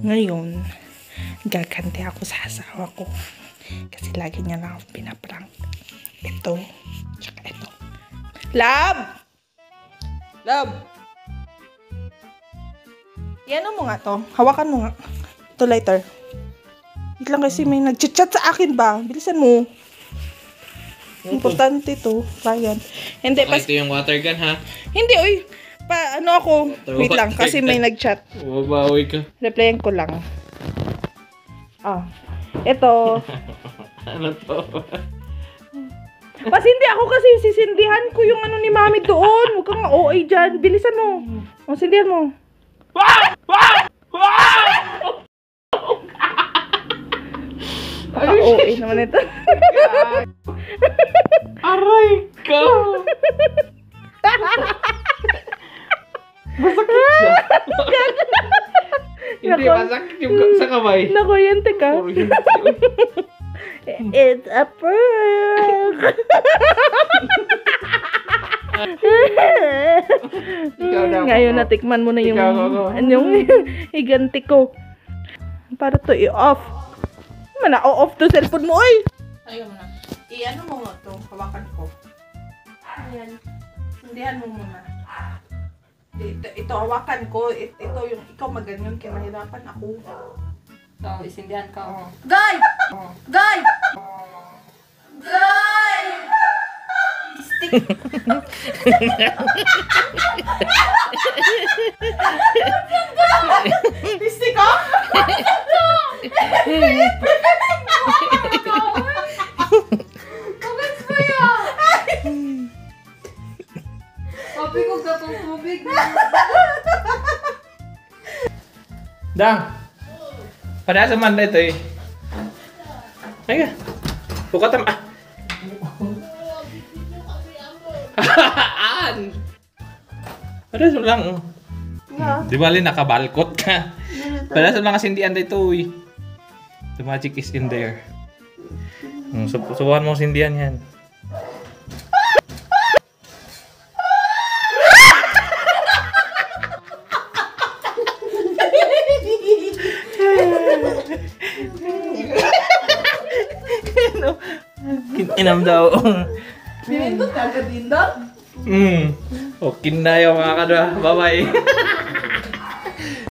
Ngayon, gaganti ako sa asawa ko. Kasi lagi niya lang ako pinaprank. Ito, tsaka ito. Love! Love! Iano mo nga to? Hawakan mo nga. Ito, lighter. Wait lang kasi may nag-chat sa akin ba? Bilisan mo. Importante to. Ryan. Hindi, Ito yung water gun, ha? Hindi, oy. Ano ako? Wait lang, kasi may nag-chat. Mabawi ka. Replyan ko lang. Ito. Ano to? Pasindi ako kasi sisindihan ko yung ano ni mami doon. Huwag kang OA dyan. Bilisan mo. Sindihan mo. OA naman ito. Aray ka! Masakit siya. Hindi, masakit yung sa kamay. Nakuryente ka. It's a prank. Ngayon natikman mo na yung higanti ko. Para to i-off. Mana off to cellphone mo, oy. Ayaw mo na. I-ano mo mo to, hawakan ko. Ayan. Hindihan mo muna. Ito hawakan ko. Ito yung ikaw maganyan kaya mahirapan ako. So, isindihan ka. Oh. Guy! Guy! Guy! Stick! Stick ko? Bakit ba yan? Sabi ko gatong tubig. Dang! Pada sa man ito eh. Ay ka. Buka tam. An. Pada sa lang. Di bali nakabalkot ka. Pada sa lang kasindihan dito eh. The magic is in there. Subuhan mo sindihan yan. Inam daw. Pinindot ka din daw? Okay na yung mga kadwa. Bye-bye.